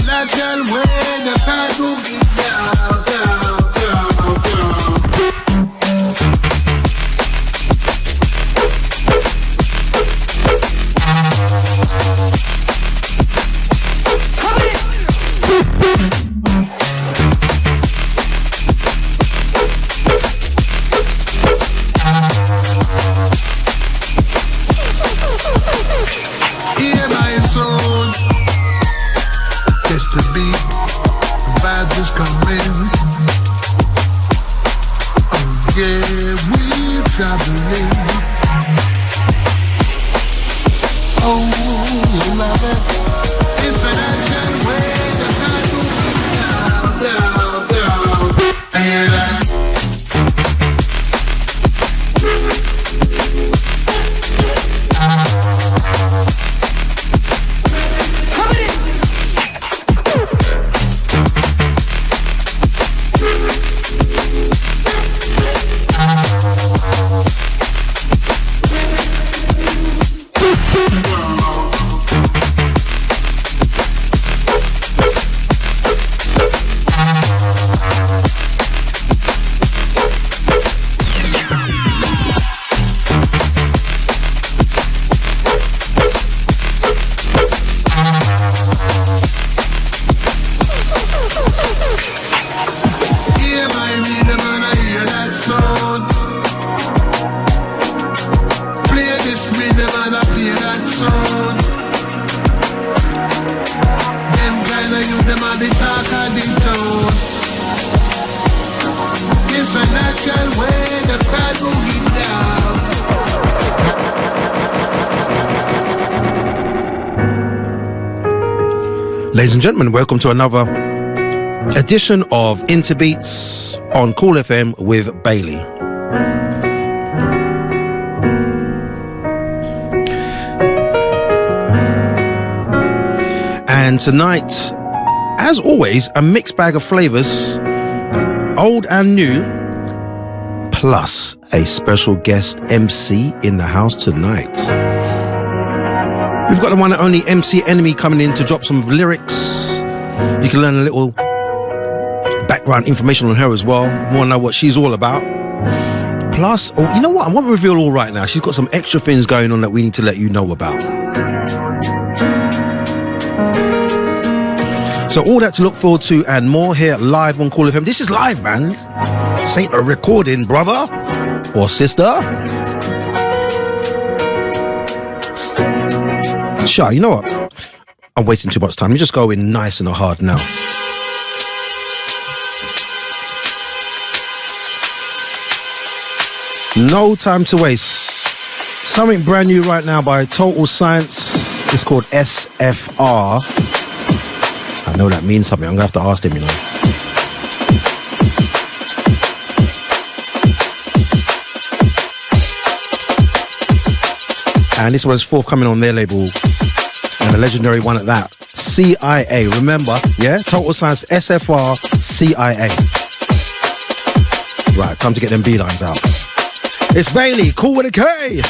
natural way the time to get down, down, down, down. Hear my soul, just the beat, the vibes is coming. Oh yeah, we're traveling. Oh, love it. It's an action way the time to be down, down, down. Hear that? Ladies and gentlemen, welcome to another edition of Intabeats on Kool FM with Bailey. And tonight, as always, a mixed bag of flavors, old and new, plus a special guest MC in the house tonight. We've got the one and only MC Enemy coming in to drop some lyrics. You can learn a little background information on her as well. Want to know what she's all about. Plus, oh, you know what? I won't reveal all right now. She's got some extra things going on that we need to let you know about. So all that to look forward to and more here live on Kool FM. This is live, man. This ain't a recording, brother or sister. Sure, you know what? I'm wasting too much time. Let me just go in nice and hard now. No time to waste. Something brand new right now by Total Science. It's called SFR. I know that means something. I'm going to have to ask them, you know. And this one's forthcoming on their label. And a legendary one at that. CIA. Remember, yeah? Total Science, SFR, CIA. Right, time to get them B-lines out. It's Bailey, Kool with a K.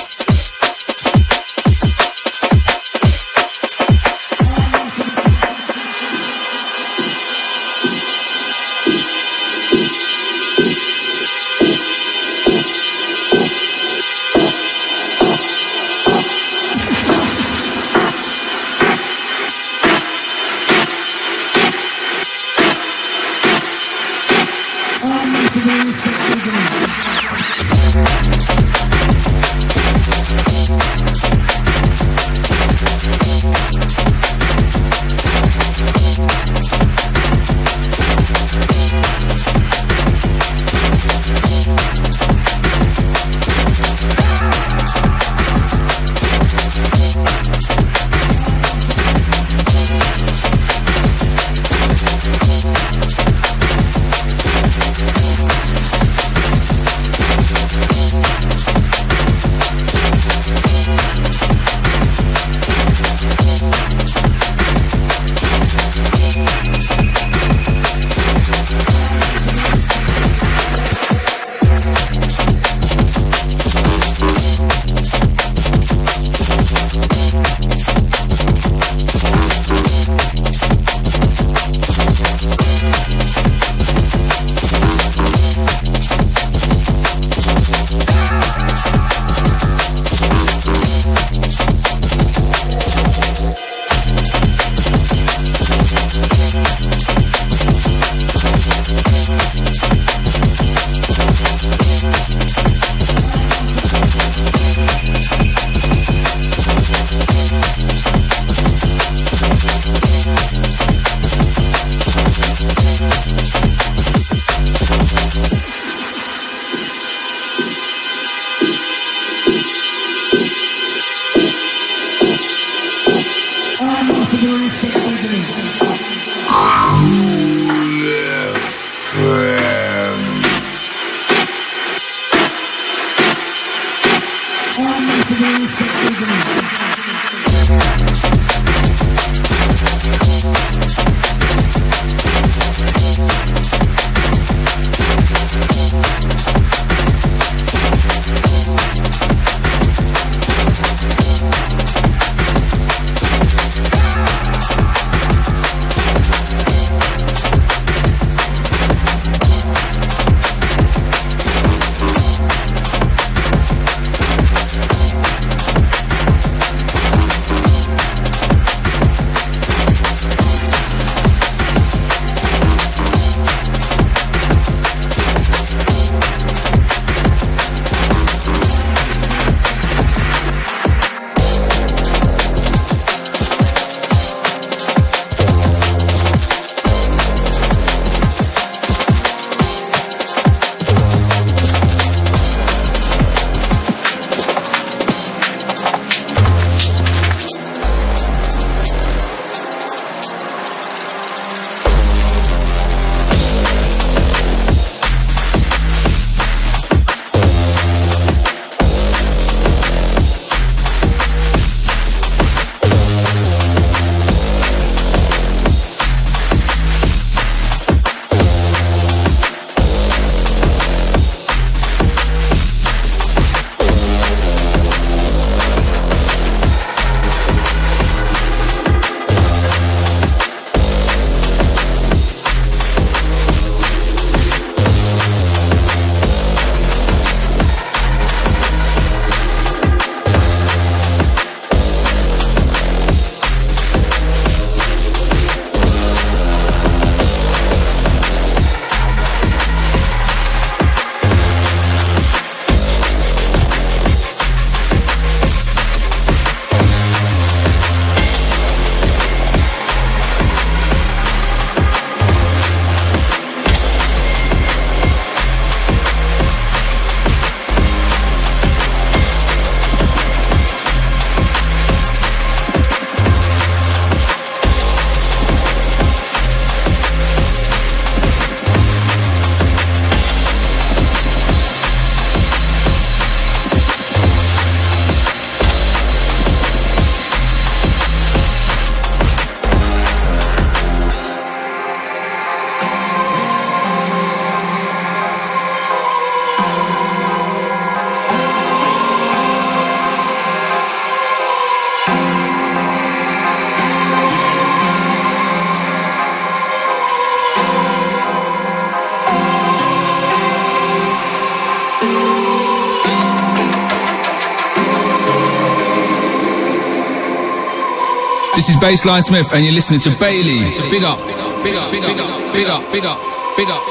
This is Baseline Smith, and you're listening to Bailey. Big up, big up, big up, big up, big up, big up, big up.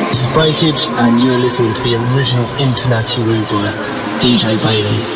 This is Breakage, and you're listening to the original Internati Rude Boy, DJ Bailey.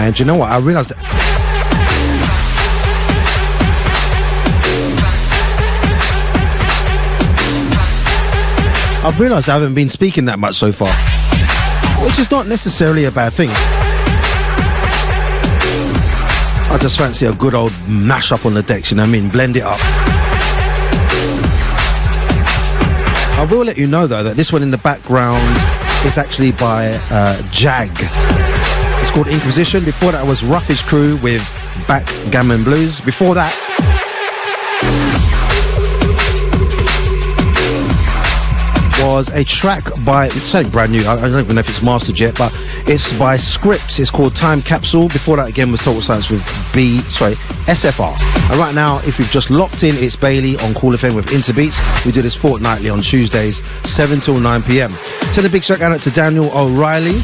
And you know what? I realised that I've realised I haven't been speaking that much so far, which is not necessarily a bad thing. I just fancy a good old mash up on the decks, you know what I mean? Blend it up. I will let you know though that this one in the background is actually by Jag. It's called Inquisition. Before that was Roughage Crew with Backgammon Blues. Before that was a track by, it's something brand new, I don't even know if it's mastered yet, but it's by Script. It's called Time Capsule. Before that again was Total Science with SFR. And right now, if you've just locked in, it's Bailey on Kool FM with Intabeats. We do this fortnightly on Tuesdays, 7 till 9 p.m. Send a big shout out to Daniel O'Reilly.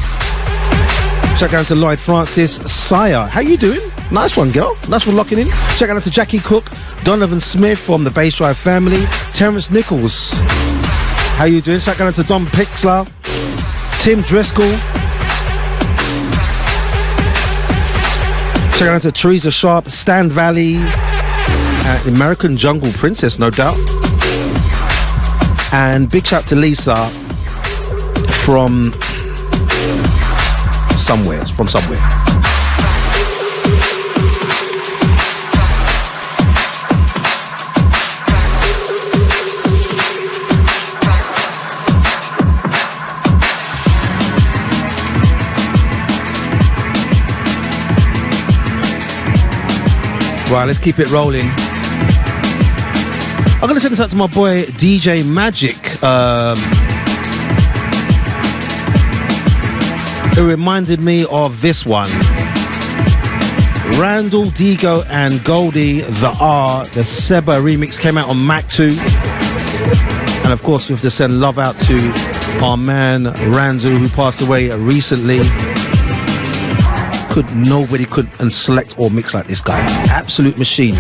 Shout out to Lloyd Francis. Sire, how you doing? Nice one, girl. Nice one locking in. Check out to Jackie Cook, Donovan Smith from the Bass Drive family, Terrence Nichols. How you doing? Shout out to Dom Pixler, Tim Driscoll. Shout out to Teresa Sharp, Stan Valley, American Jungle Princess, no doubt. And big shout to Lisa from somewhere. Right, let's keep it rolling. I'm going to send this out to my boy DJ Magic, who reminded me of this one. Randall, Digo and Goldie, the Seba remix came out on Mac 2. And of course we have to send love out to our man Randall, who passed away recently. Nobody could select or mix like this guy. Absolute machine.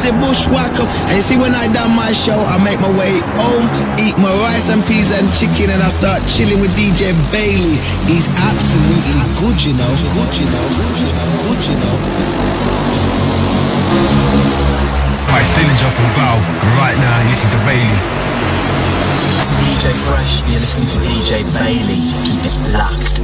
say bushwhacker. And you see when I done my show, I make my way home, eat my rice and peas and chicken, and I start chilling with DJ Bailey. He's absolutely good, you know. Good, you know. Good, you know. Good, you know. Hi, it's Dillinger from Valve, and right now you listen to Bailey. This is DJ Fresh, you're listening to DJ Bailey. Keep it locked.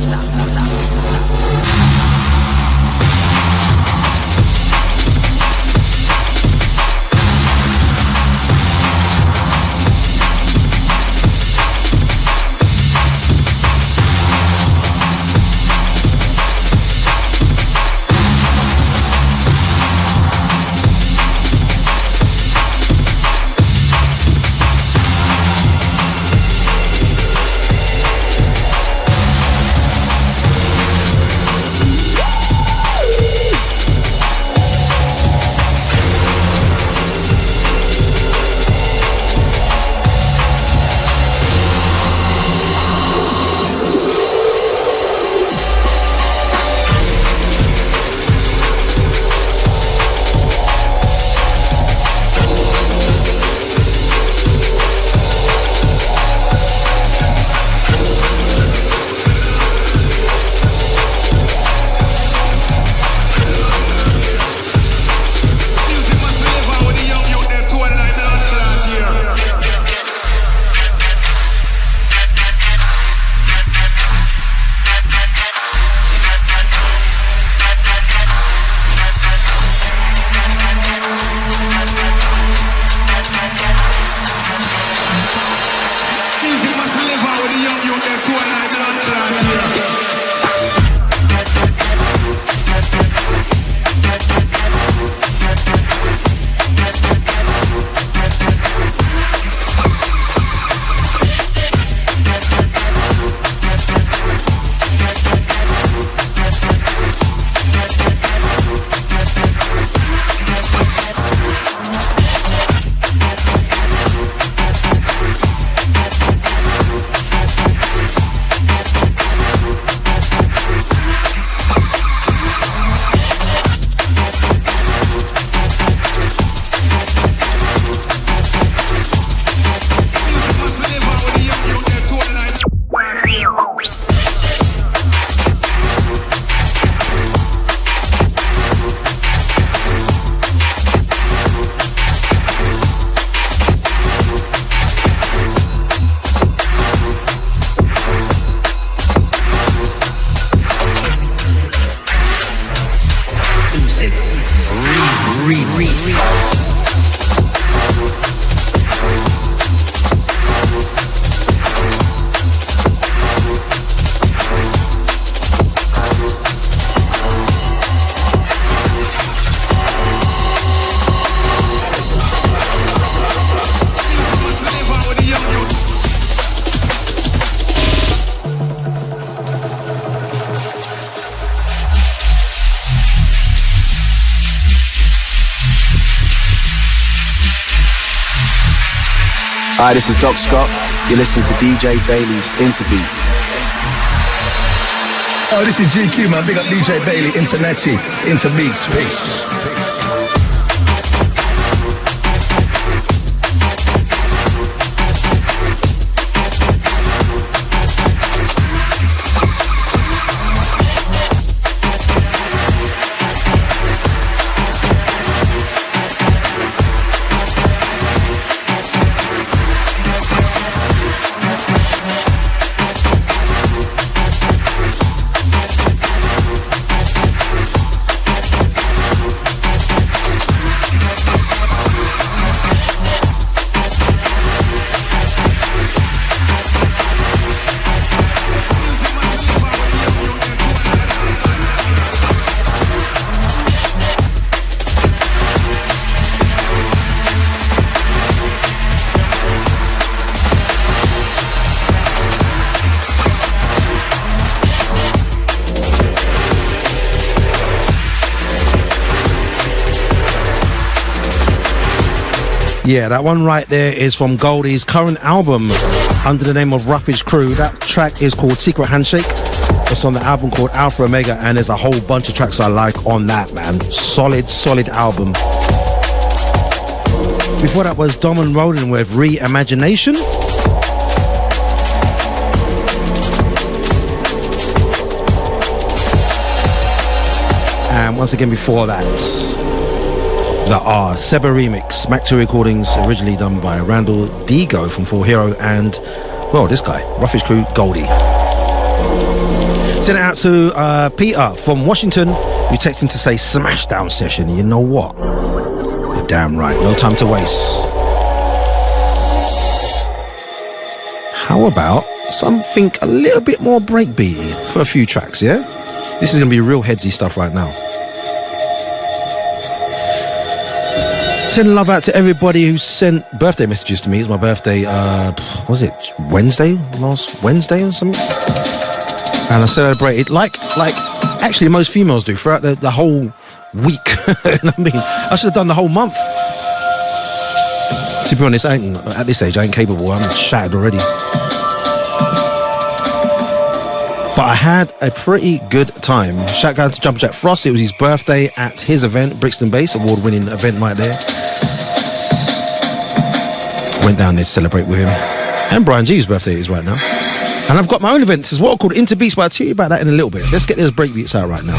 Hi, this is Doc Scott. You're listening to DJ Bailey's Intabeats. Oh, this is GQ, man. Big up DJ Bailey, Interneti, Intabeats. Peace. Yeah, that one right there is from Goldie's current album under the name of Roughage Crew. That track is called Secret Handshake. It's on the album called Alpha Omega, and there's a whole bunch of tracks I like on that, man. Solid album. Before that was Dom and Roland with Reimagination. And once again before that, the R Seba remix, Mac 2 recordings, originally done by Randall Digo from Full Hero and, well, this guy, Roughage Crew, Goldie. Send it out to Peter from Washington, who texted him to say Smashdown session. You know what? You're damn right. No time to waste. How about something a little bit more breakbeaty for a few tracks, yeah? This is going to be real headsy stuff right now. Sending love out to everybody who sent birthday messages to me. It's my birthday, was it Wednesday? Last Wednesday or something? And I celebrated like actually most females do throughout the whole week. I mean, I should have done the whole month. To be honest, at this age, I ain't capable. I'm shattered already. But I had a pretty good time. Shout out to Jumper Jack Frost. It was his birthday at his event, Brixton Base, award-winning event right there. Went down there to celebrate with him. And Brian G's birthday is right now. And I've got my own events as well called Intabeats, but I'll tell you about that in a little bit. Let's get those breakbeats out right now.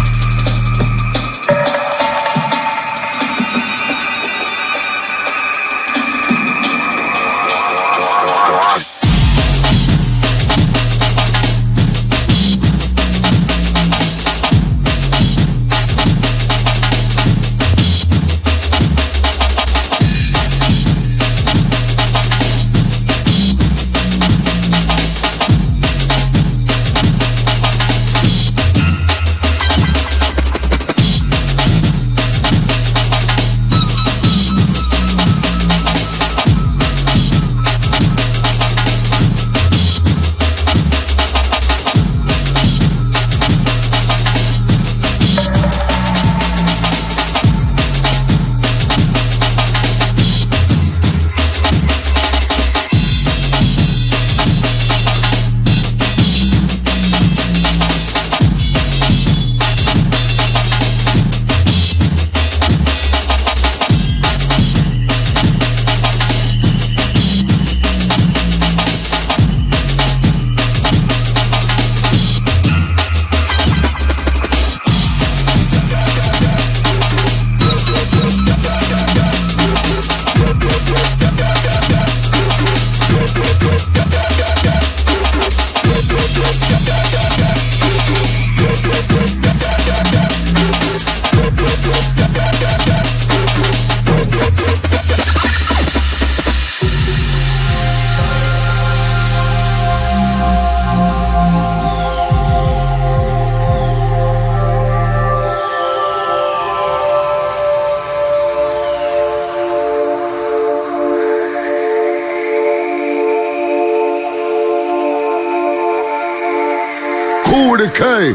Kool with a K.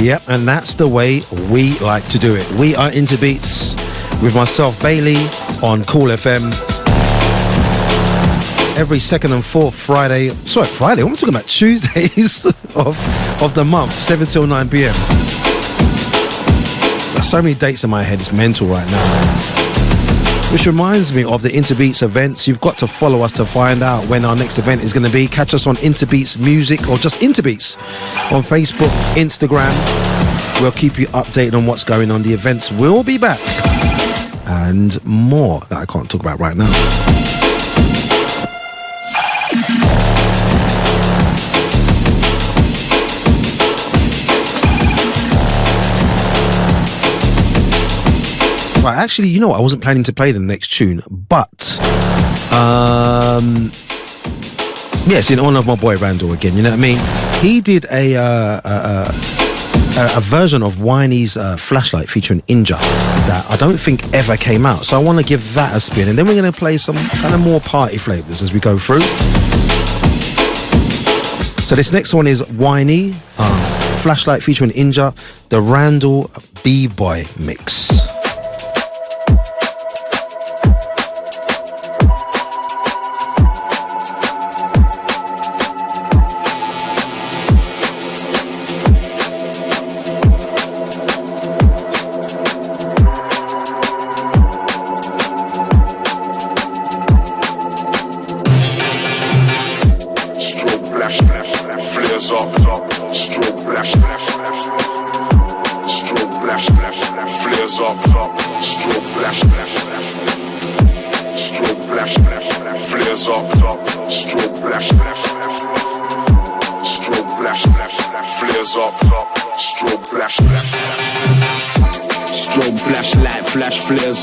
Yep, and that's the way we like to do it. We are Intabeats with myself, Bailey, on Kool FM. Every second and fourth Friday. Sorry, Friday. I'm talking about Tuesdays of the month, 7 till 9 p.m. There's so many dates in my head. It's mental right now. Which reminds me of the Intabeats events. You've got to follow us to find out when our next event is going to be. Catch us on Intabeats Music or just Intabeats on Facebook, Instagram. We'll keep you updated on what's going on. The events will be back. And more that I can't talk about right now. Right, actually, you know what? I wasn't planning to play the next tune, but yes, in honor of my boy Randall again. You know what I mean? He did a version of Winey's Flashlight featuring Inja that I don't think ever came out. So I want to give that a spin, and then we're going to play some kind of more party flavors as we go through. So this next one is Winey Flashlight featuring Inja, the Randall B-Boy mix.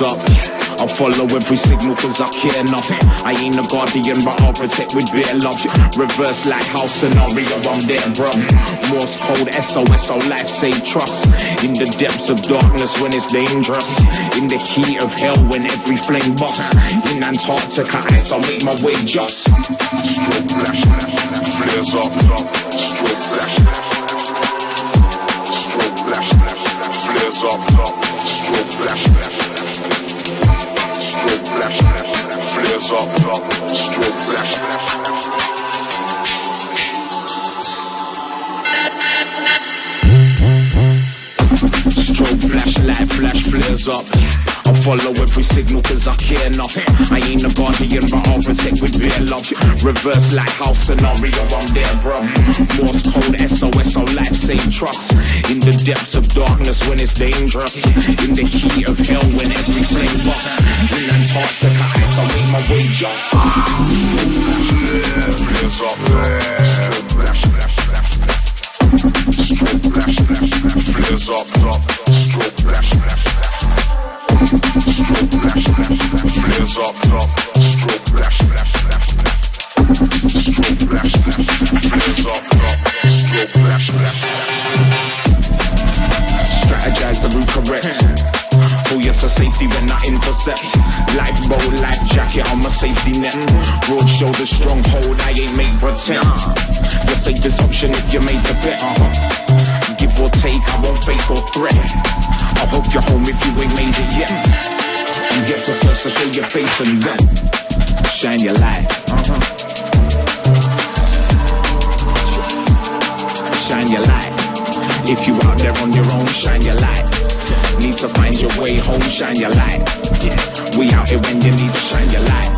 Up. I'll follow every signal cause I care enough. I ain't a guardian but I'll protect with bare love. Reverse like house scenario, I'm there bro. Morse code SOS, our life save trust. In the depths of darkness when it's dangerous. In the heat of hell when every flame busts. In Antarctica ice I'll make my way just. Strobe flash, flares up. Strobe flash, strobe flash, flares up. Strobe flash, flash, flares up, strobe flash. Strobe flashlight, flash flares up. I'll follow every signal cause I care enough. I ain't a guardian but I'll protect with bare love. Reverse like house scenario, I'm there bro. Morse code SOS, our life save trust. In the depths of darkness when it's dangerous. In the heat of hell when every flame busts. In Antarctica ice I'll make my way just. Flares up, strobe flash, strobe flash, flares up, strobe flash, strobe flash, flares up, strobe flash, strobe flash, flares up, strobe flash. Strategize the route correct. Pull you to safety when I intercept. Lifeboat, life jacket on my safety net. Broad shoulders, strong hold, I ain't make pretend. The safest option if you make the bet. Give or take, I won't fake or threat. I hope you're home if you ain't made it yet. You get to search to show your faith and then shine your light. Shine your light. If you out there on your own, shine your light. Need to find your way home, shine your light. Yeah, we out here when you need to shine your light.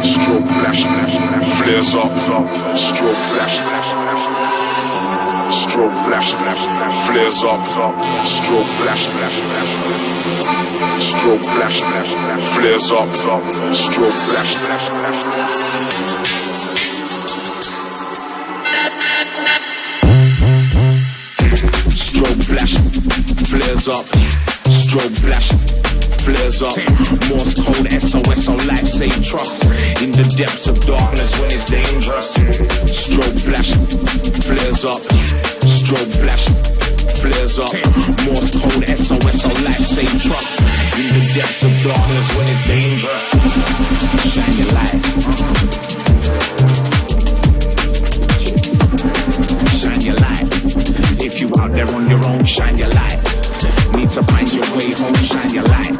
Strobe flash, flares up. Strobe flash, strobe flash, flares up. Strobe flash, strobe flash, flares up. Strobe flash. Strobe flash, flares up. Strobe flash, flares up. Morse code SOS, our life save trust. In the depths of darkness when it's dangerous. Strobe flash, flares up. Strobe flash, flares up. Morse code SOS, our life save trust. In the depths of darkness when it's dangerous. Shine your light. Shine your light. If you out there on your own, shine your light. Need to find your way home, shine your light.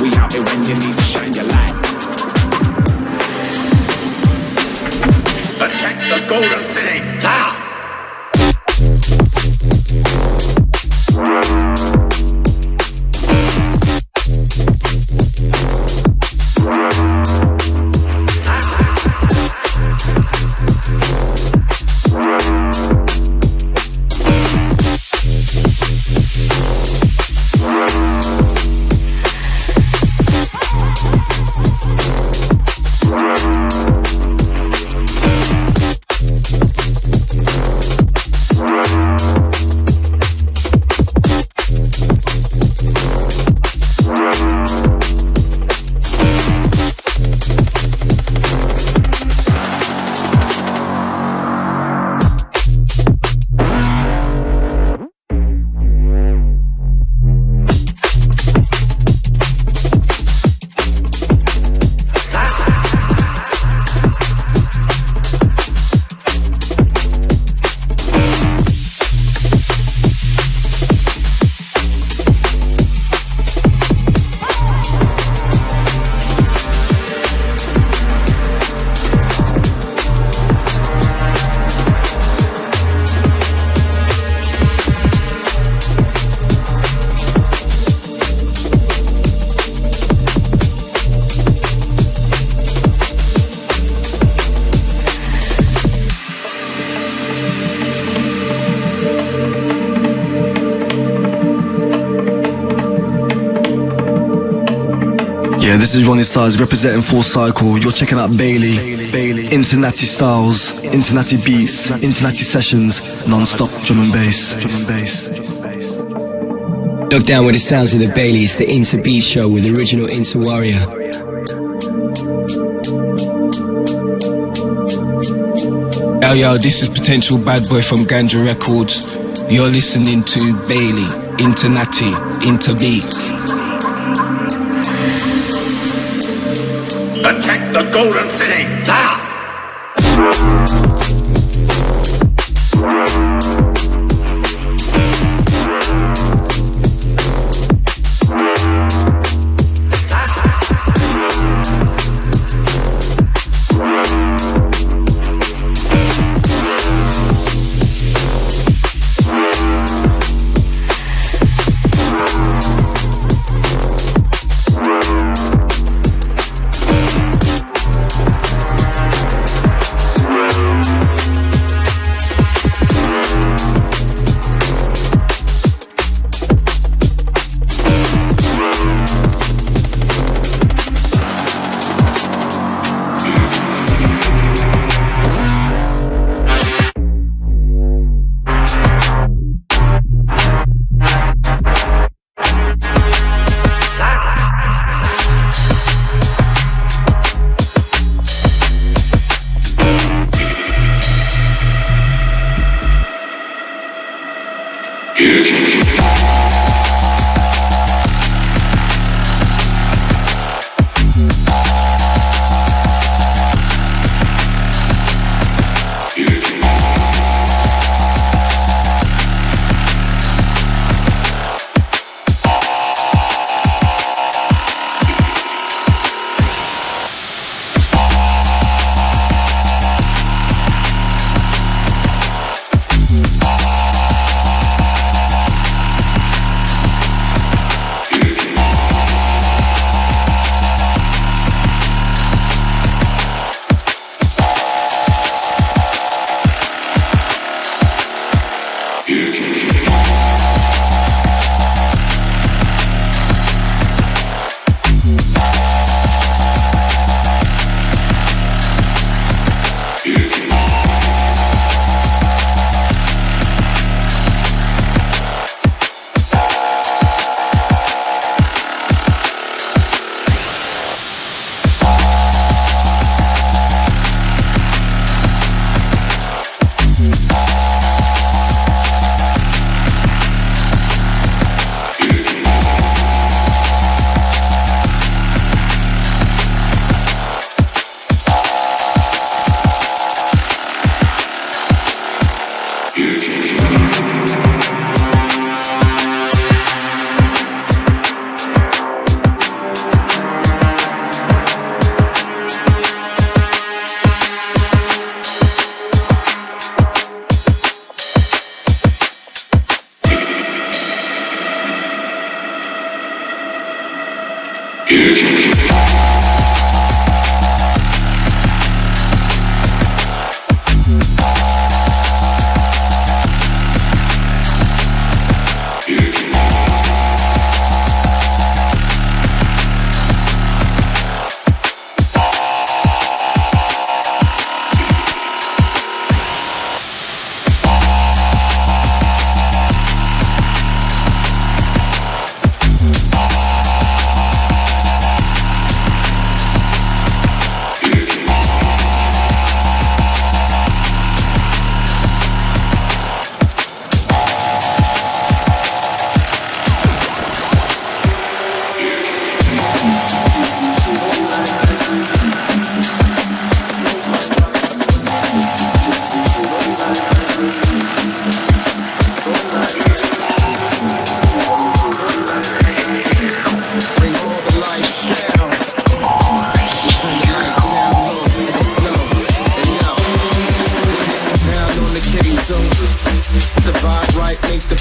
We out there when you need to shine your light. Attack the Golden City now! Yeah, this is Ronnie Size representing Full Cycle. You're checking out Bailey, Internati Styles, Internati Beats, Internati Sessions, non-stop drum and bass. Look down with the sounds of the Baileys, the Intabeats show with original Inter Warrior. Yo, this is Potential Bad Boy from Ganja Records. You're listening to Bailey, Internati, Intabeats. Attack the Golden City now!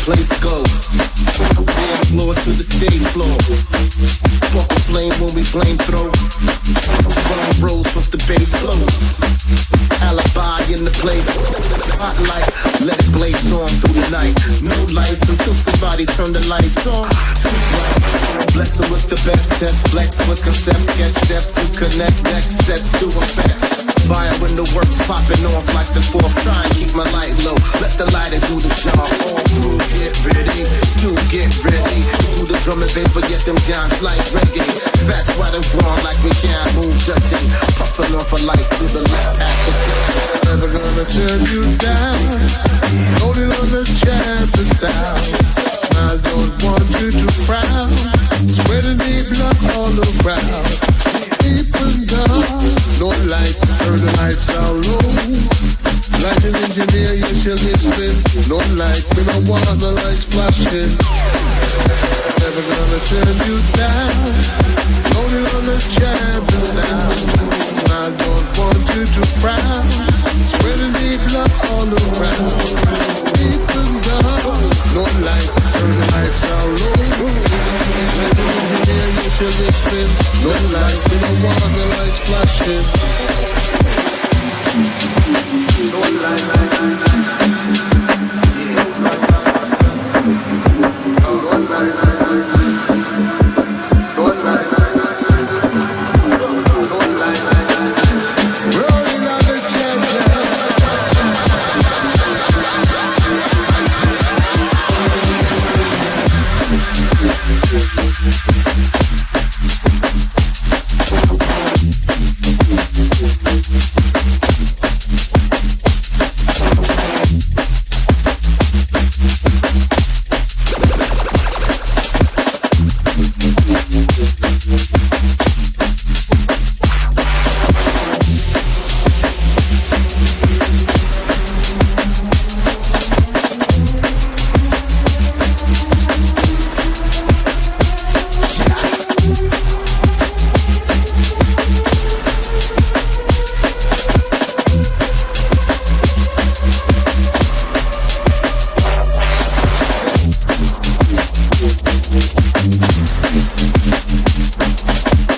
place go. Dance floor to the stage floor. Spark a flame when we flame throw. Run rolls with the bass blows. Alibi in the place. Spotlight, let it blaze on through the night. No lights until somebody turn the lights on. Too bright. Bless her with the best test. Flex with concepts. Sketch steps to connect. Next sets to effects. Fire when the work's popping off like the fourth. Try and keep my light low. Let the lighter do the job. All crew get ready. Do get ready. Do the drum and bass, but get them down like reggae. Fats wide and warm like we can't move dirty. Puffing off a light to the left past the ditch. Never gonna turn you down. Loaded on the champion sound. I don't want you to frown. Spreading the blood all around. People down. No lights, turn the lights down low. Lighting engineer, you shall listen. No light, we don't want the lights flashing. Never gonna turn you down. Loaded on the champion sound. I don't want you to frown. Spreading the blood all around. People down. No lights, turn the lights down low. Lighting engineer, you shall listen. No light, we don't want the lights flashing. No light,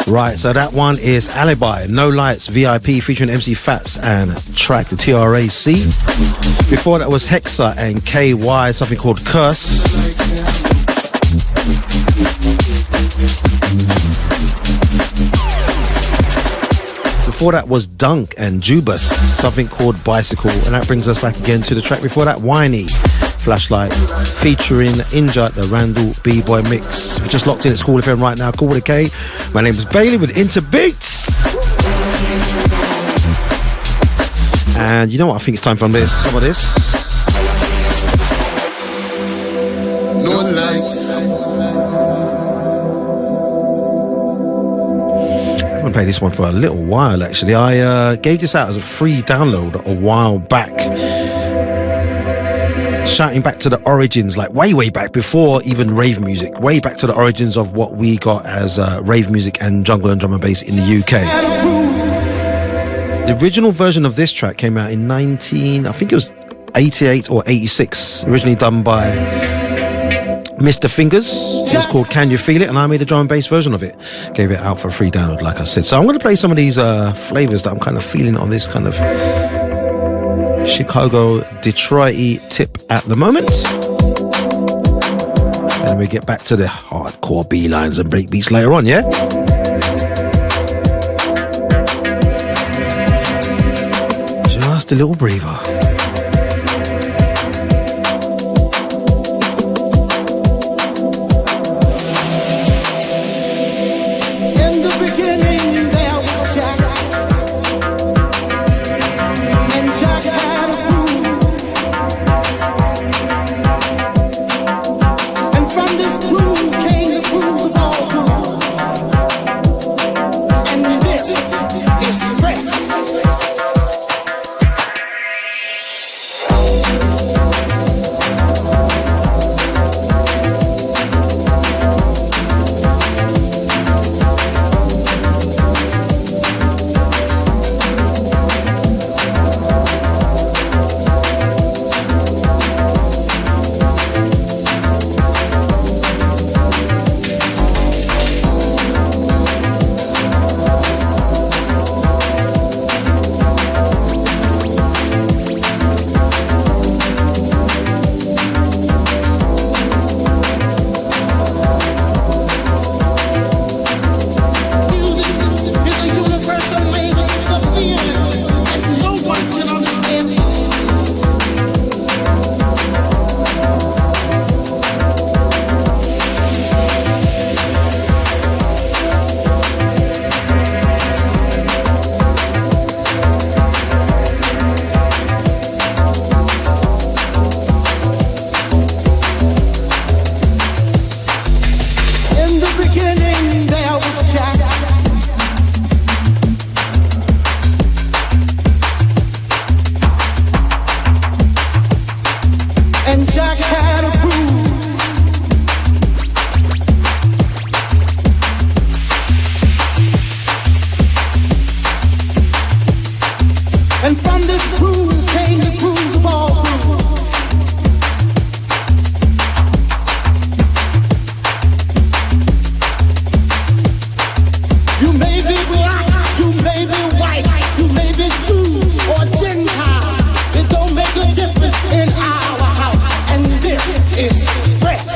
Right, so that one is Alibi, No Lights, VIP featuring MC Fats and track the TRAC. Before that was Hexa and KY, something called Curse. Before that was Dunk and Jubas, something called Bicycle. And that brings us back again to the track before that, Whiny, Flashlight, featuring Inja, the Randall B-Boy mix. If you're just locked in, it's Kool FM right now, Kool with a K. My name is Bailey with Intabeats. And you know what, I think it's time for some of this. No lights. I haven't played this one for a little while, actually. I gave this out as a free download a while back. Shouting back to the origins, like way back before even rave music, way back to the origins of what we got as rave music and jungle and drum and bass in the UK. The original version of this track came out in I think it was 88 or 86, originally done by Mr. Fingers. It was called Can You Feel It, and I made a drum and bass version of it. Gave it out for a free download, like I said. So I'm going to play some of these flavors that I'm kind of feeling on this kind of Chicago, Detroit-y tip at the moment. And we get back to the hardcore B-lines and breakbeats later on, yeah? Just a little breather. from this groove came the grooves of all grooves. You may be black, you may be white, you may be Jew or Gentile. It don't make a difference in our house, and this is stress.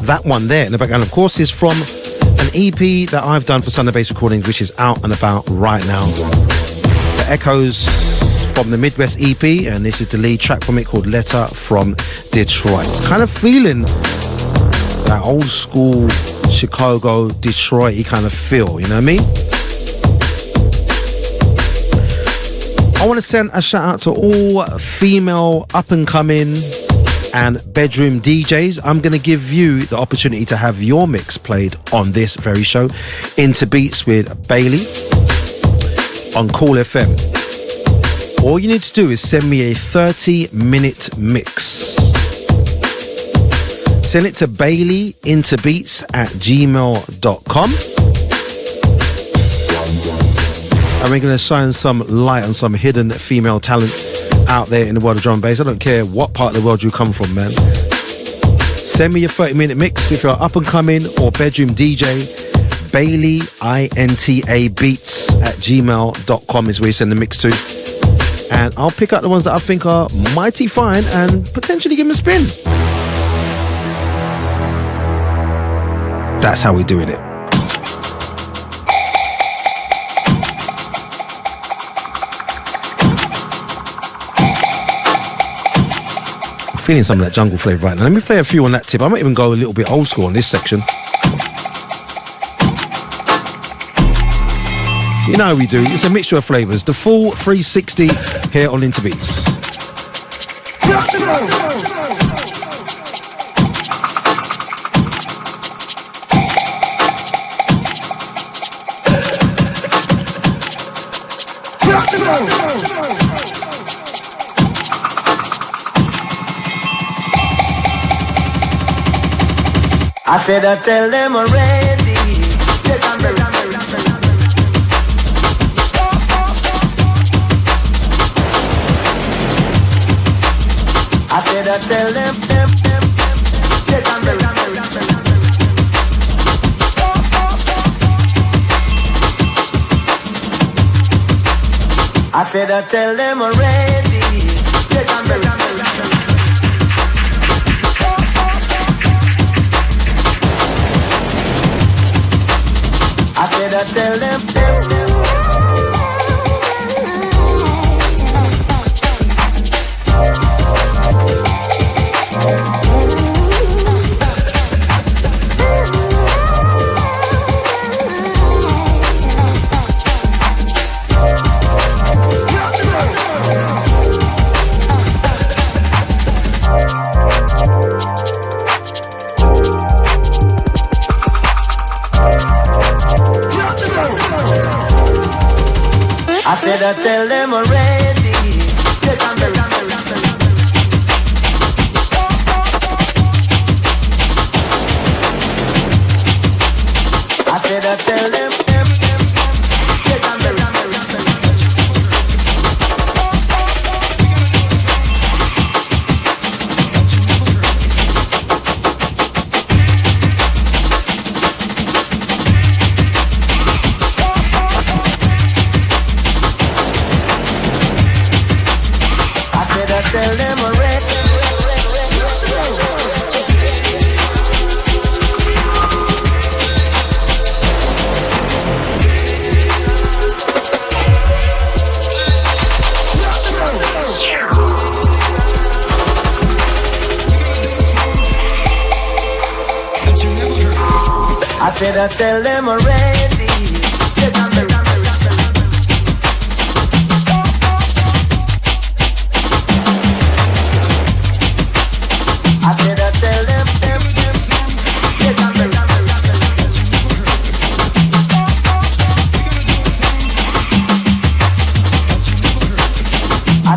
that one there in the background, of course, is from an EP that I've done for Sunday Bass Recordings, which is out and about right now. The echoes from the Midwest EP, and this is the lead track from it called Letter from Detroit. Kind of feeling that old school Chicago, Detroit-y kind of feel, you know what I mean? I want to send a shout out to all female up-and-coming and bedroom DJs. I'm going to give you the opportunity to have your mix played on this very show, Intabeats with Bailey on Kool FM. All you need to do is send me a 30-minute mix. Send it to baileyintabeats@gmail.com. And we're going to shine some light on some hidden female talent out there in the world of drum and bass. I don't care what part of the world you come from, man. Send me your 30-minute mix if you're up and coming or bedroom DJ. Bailey, INTABeats@gmail.com is where you send the mix to. And I'll pick out the ones that I think are mighty fine and potentially give them a spin. That's how we're doing it. Feeling some of that jungle flavour right now. Let me play a few on that tip. I might even go a little bit old school on this section. You know how we do. It's a mixture of flavours. The full 360 here on Intabeats. I said I tell them already. I said I tell them. I said I tell them already. I said I tell them. I said I tell them already. I said I tell them. Tell them already. I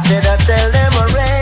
said I tell them already.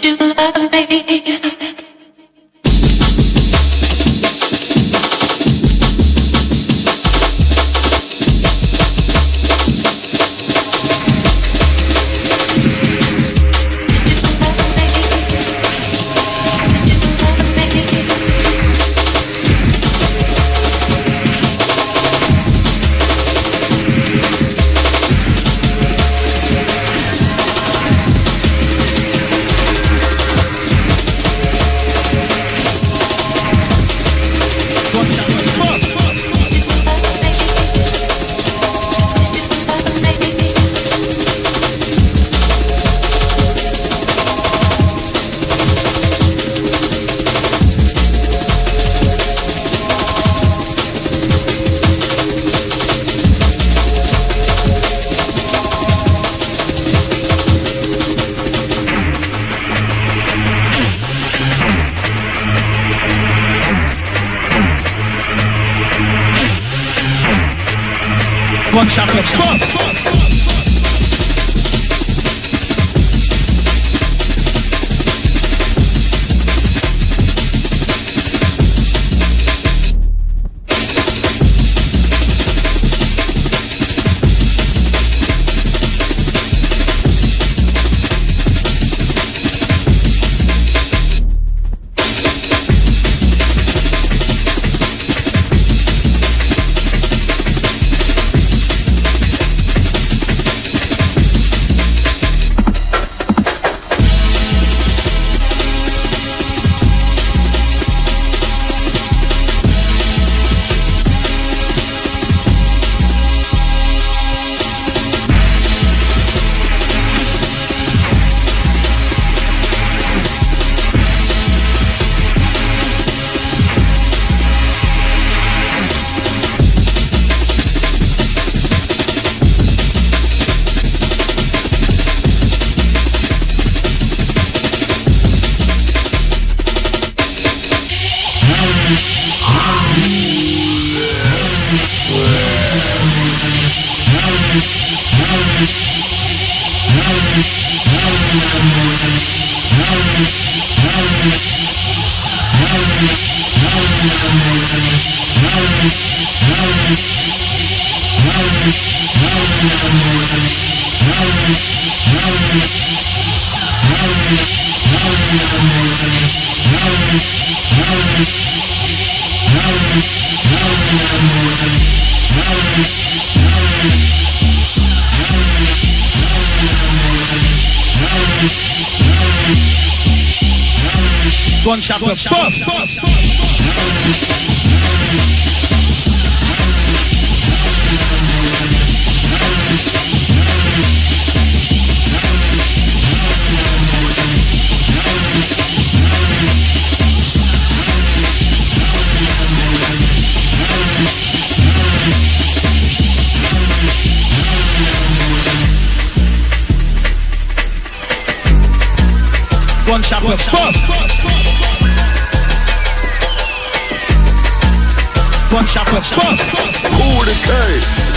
you love me? One chocolate puff. One chocolate puff. One chocolate puff. One chocolate puff. Kool the K.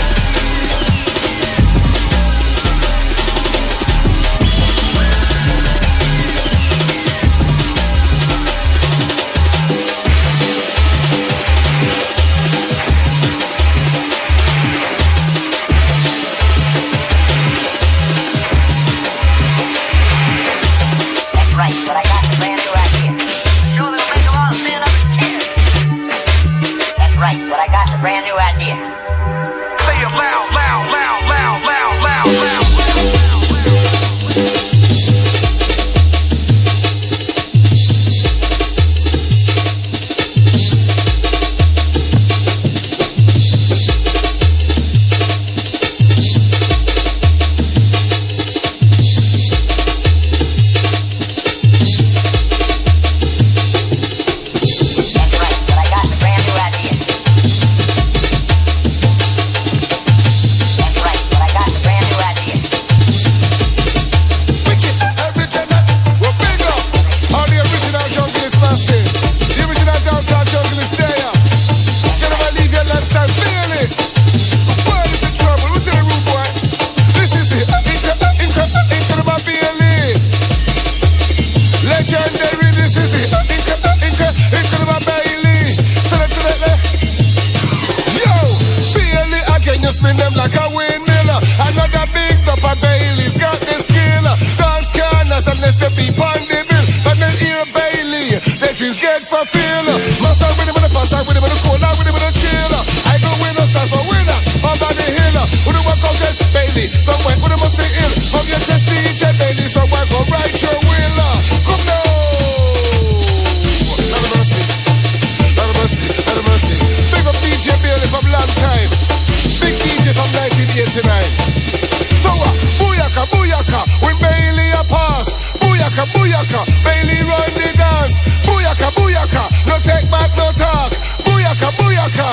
Bailey run the dance. Booyaka, booyaka. No take back, no talk. Booyaka, booyaka.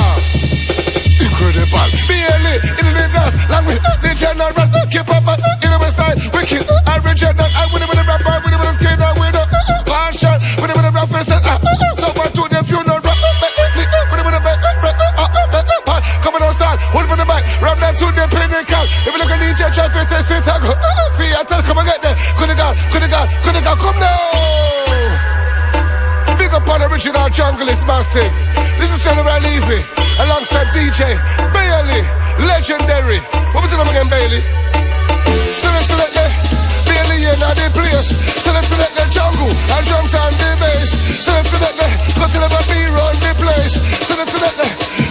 Incredible. Bailey in the dance. Like with the general. Keep up in the style. Wicked. Original. I win it with the rapper. Win it with the skin. I win it. Passion. Win it with the rap fest. Someone to the funeral. Coming on side. Hold it on the back. Ram that to the pinnacle. If you look at DJ traffic test it. I go. Fiat. Come and get there. Could have gone. Come now. Big up on original jungle is massive. This is General Levy alongside DJ Bailey, legendary. What was the name again, Bailey? Select Bailey in the place. Select the jungle and drums on the bass. Select cause it'll be run the place. Select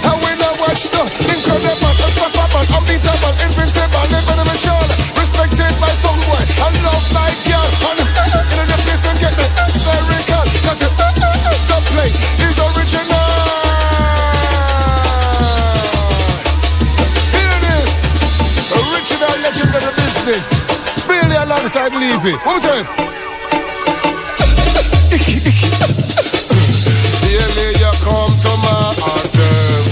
how we know watch no incredible, unstoppable, unbeatable, invincible, living in the shoulder. Respected by some boy and loved by girl. In the place and get the lyrical. Cause the play is original. Here it is. Original legendary business. Really alongside Levy. What was that? Really you come to my anthem.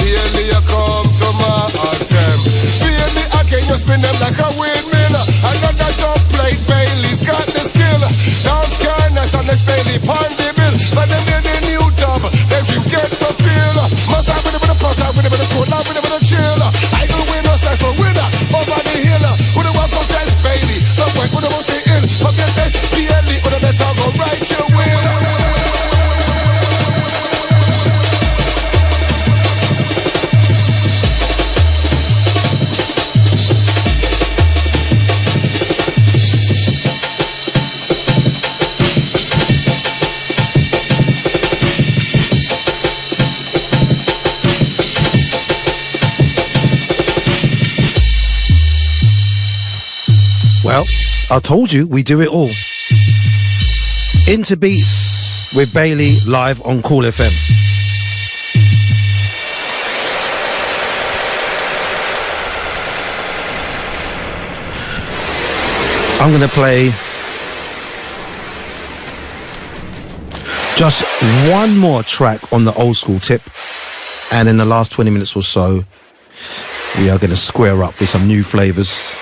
Really you come to my anthem. Really again you spin them like a windmill. Another dub plate Bailey's got the skill. Dance kindness and this Bailey pon the bill. But them in the new dub, them dreams get fulfilled. Must have with a plus, have with a cool, have with a chill. I go win us like a winner over the hill. With a welcome test Bailey. Somewhere with a say in. Pop your test Bailey. With a better go right your way. Well, I told you we do it all. Intabeats with Bailey live on Kool FM. I'm going to play just one more track on the old school tip, and in the last 20 minutes or so we are going to square up with some new flavors.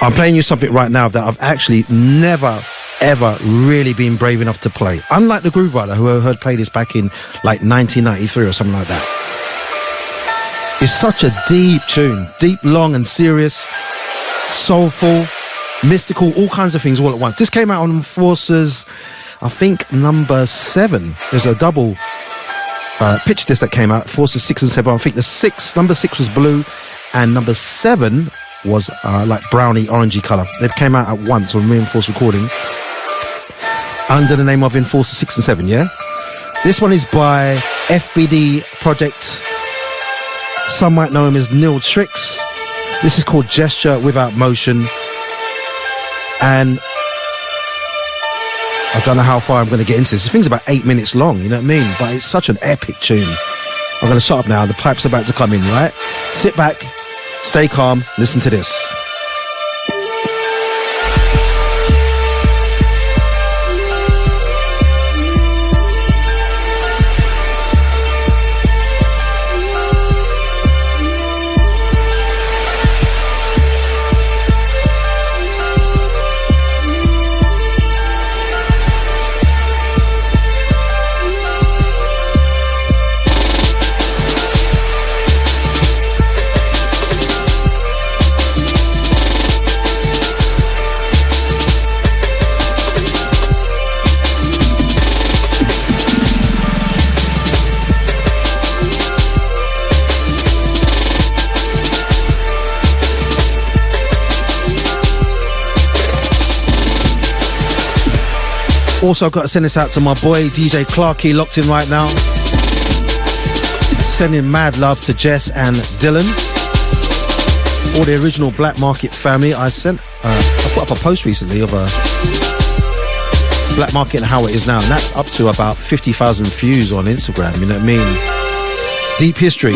I'm playing you something right now that I've actually never, ever really been brave enough to play. Unlike the Groove Rider, who I heard play this back in like 1993 or something like that. It's such a deep tune. Deep, long and serious. Soulful, mystical, all kinds of things all at once. This came out on Force's, I think, number 7. There's a double pitch disc that came out, Force's 6 and 7. I think number 6 was blue and number 7 was like browny orangey colour. They came out at once on Reinforced Recording under the name of Enforcer 6 and 7, yeah? This one is by FBD Project. Some might know him as Neil Tricks. This is called Gesture Without Motion. And I don't know how far I'm going to get into this. This thing's about 8 minutes long, you know what I mean? But it's such an epic tune. I'm going to shut up now. The pipe's about to come in, right? Sit back. Stay calm, listen to this. Also, I've got to send this out to my boy DJ Clarky, locked in right now. Sending mad love to Jess and Dylan. All the original Black Market family. I put up a post recently of a Black Market and how it is now, and that's up to about 50,000 views on Instagram, you know what I mean? Deep history.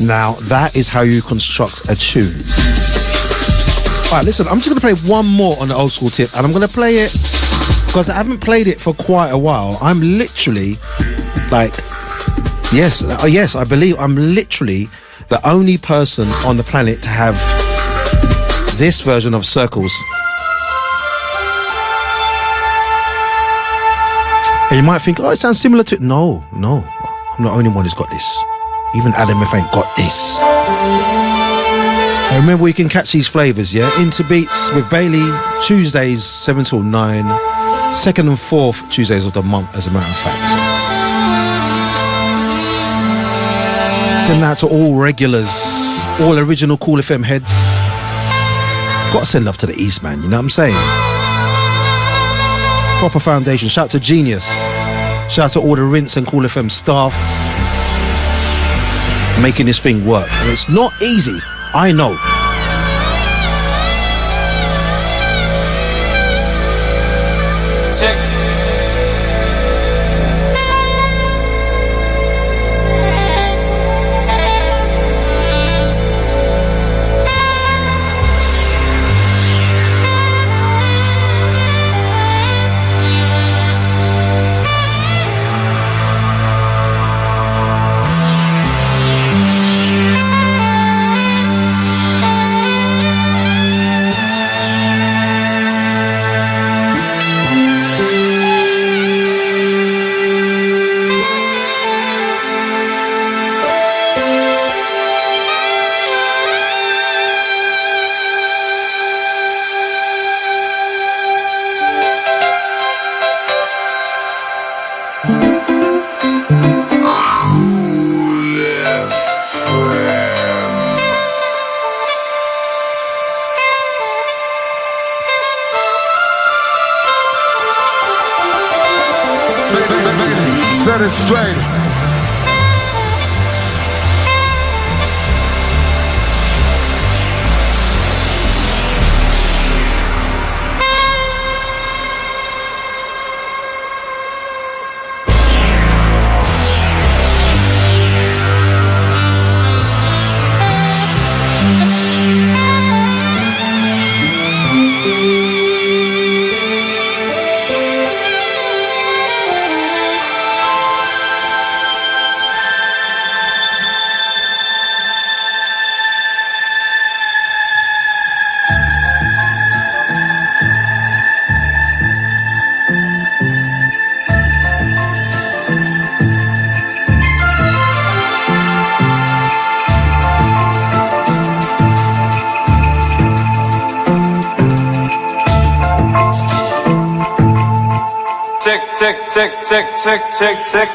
Now, that is how you construct a tune. All right, listen, I'm just going to play one more on the old school tip, and I'm going to play it because I haven't played it for quite a while. I'm literally, like, yes, I believe I'm literally the only person on the planet to have this version of Circles. And you might think, oh, it sounds similar to it. No, I'm the only one who's got this. Even Adam F ain't got this. And remember, you can catch these flavours, yeah? Intabeats with Bailey, Tuesdays 7 till 9, second and fourth Tuesdays of the month, as a matter of fact. Send that to all regulars, all original Kool FM heads. Gotta send love to the East, man, you know what I'm saying? Proper foundation. Shout out to Genius. Shout out to all the Rinse and Kool FM staff making this thing work. And it's not easy, I know. Check. Set it straight. Tick. Tick.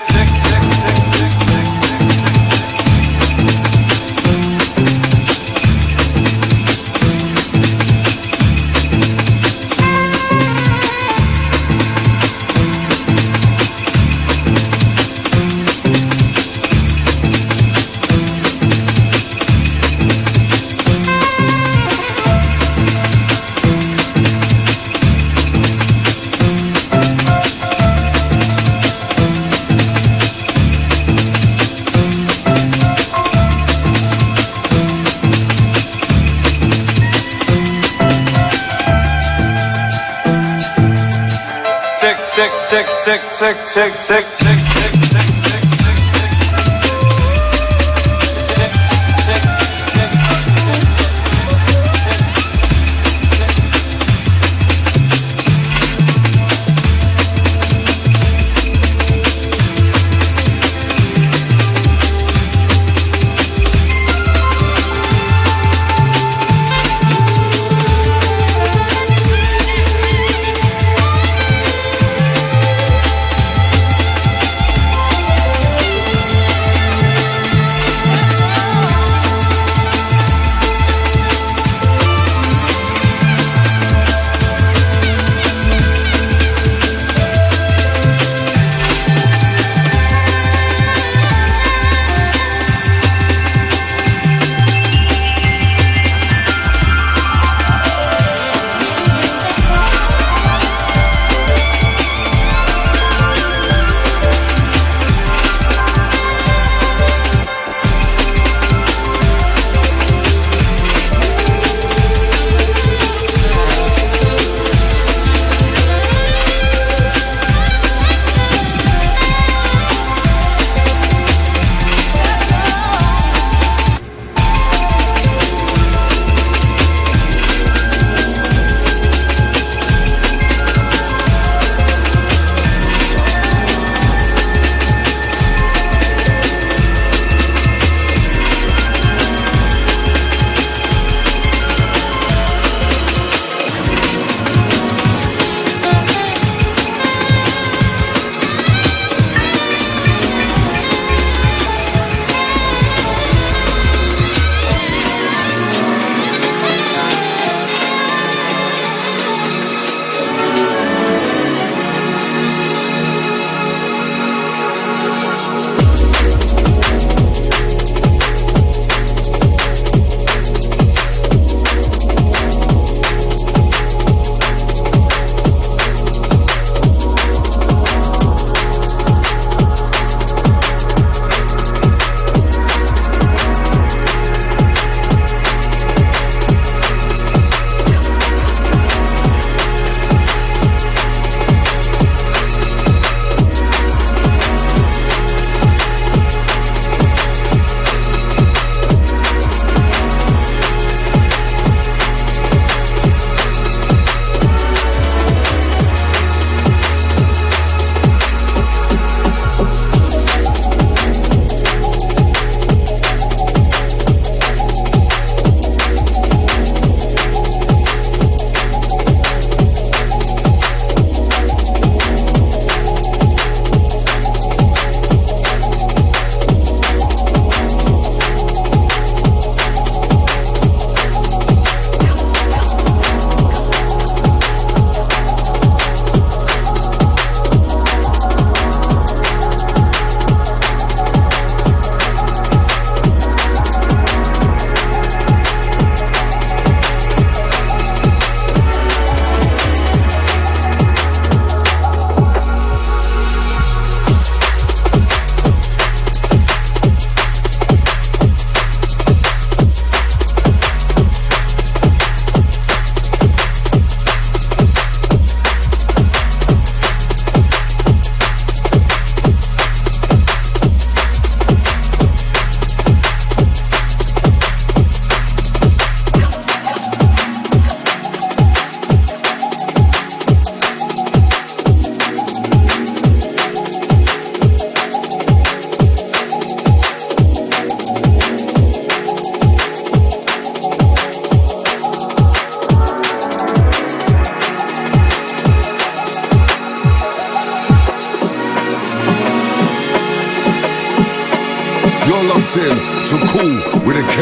locked in to Kool with a K.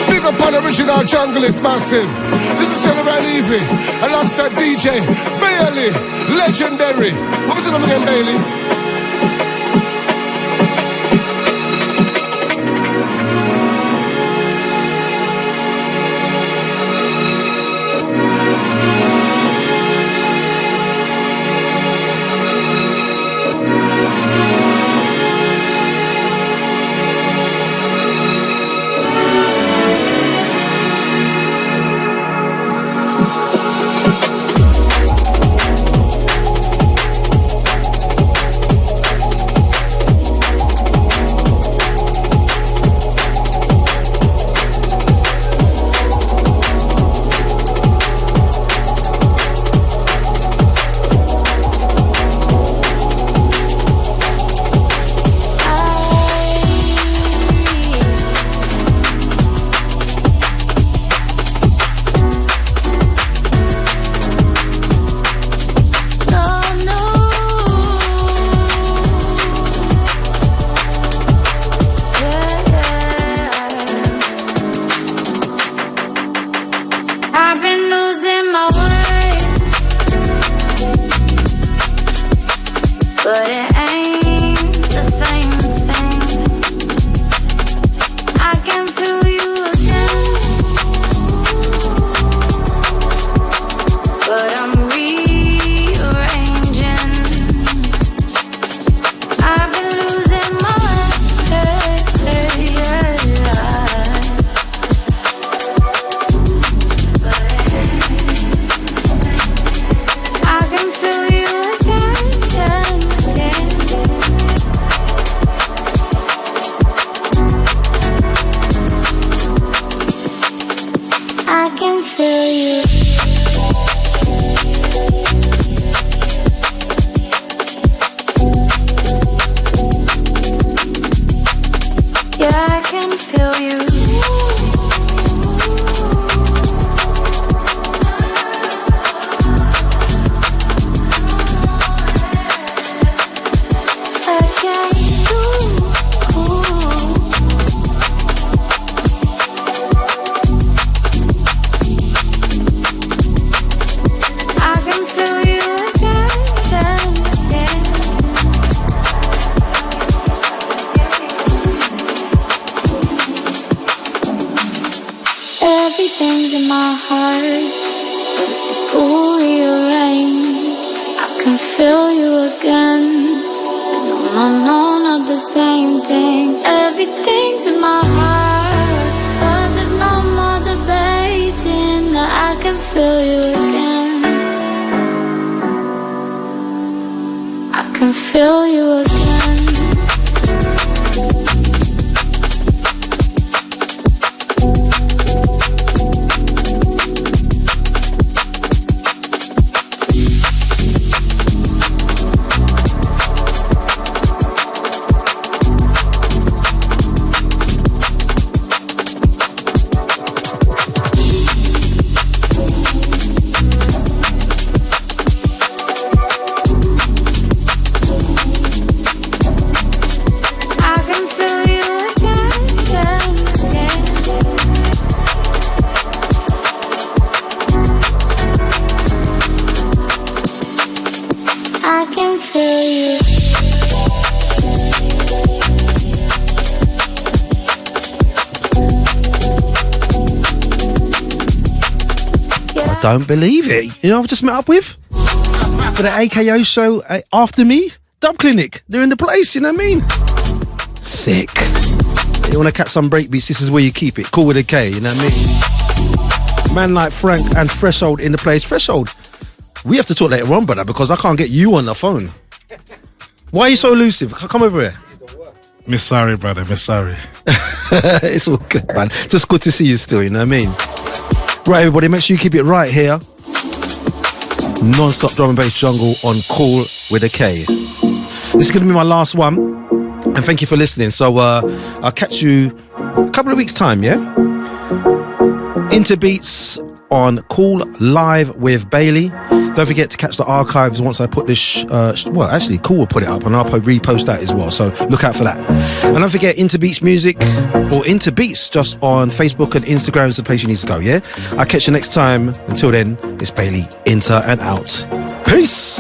Big up on original jungle is massive. This is General Levy alongside DJ Bailey, legendary. What was the name again, Bailey? Everything's in my heart, it's all rearranged. I can feel you again. No, not the same thing. Everything's in my heart, but there's no more debating that I can feel you again. I can feel you again. Don't believe it. You know, I've just met up with for the AKO show after me. Dub Clinic. They're in the place, you know what I mean? Sick. You want to catch some breakbeats, this is where you keep it. Kool with a K, you know what I mean? Man like Frank and Threshold in the place. Threshold, we have to talk later on, brother, because I can't get you on the phone. Why are you so elusive? Come over here. Miss sorry, brother. Miss sorry. It's all good, man. Just good to see you still, you know what I mean? Right, everybody, make sure you keep it right here. Non-stop drum and bass jungle on Kool with a K. This is going to be my last one, and thank you for listening. So I'll catch you a couple of weeks' time, yeah? Intabeats on Kool Live with Bailey. Don't forget to catch the archives once I put this. Well, actually, Kool will put it up, and I'll repost that as well. So look out for that. And don't forget Intabeats Music or Intabeats just on Facebook and Instagram is the place you need to go. Yeah. I'll catch you next time. Until then, it's Bailey, Inter and out. Peace.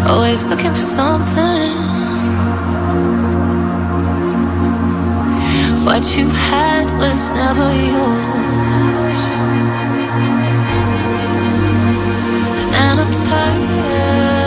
Always looking for something. What you had was never yours, and I'm tired.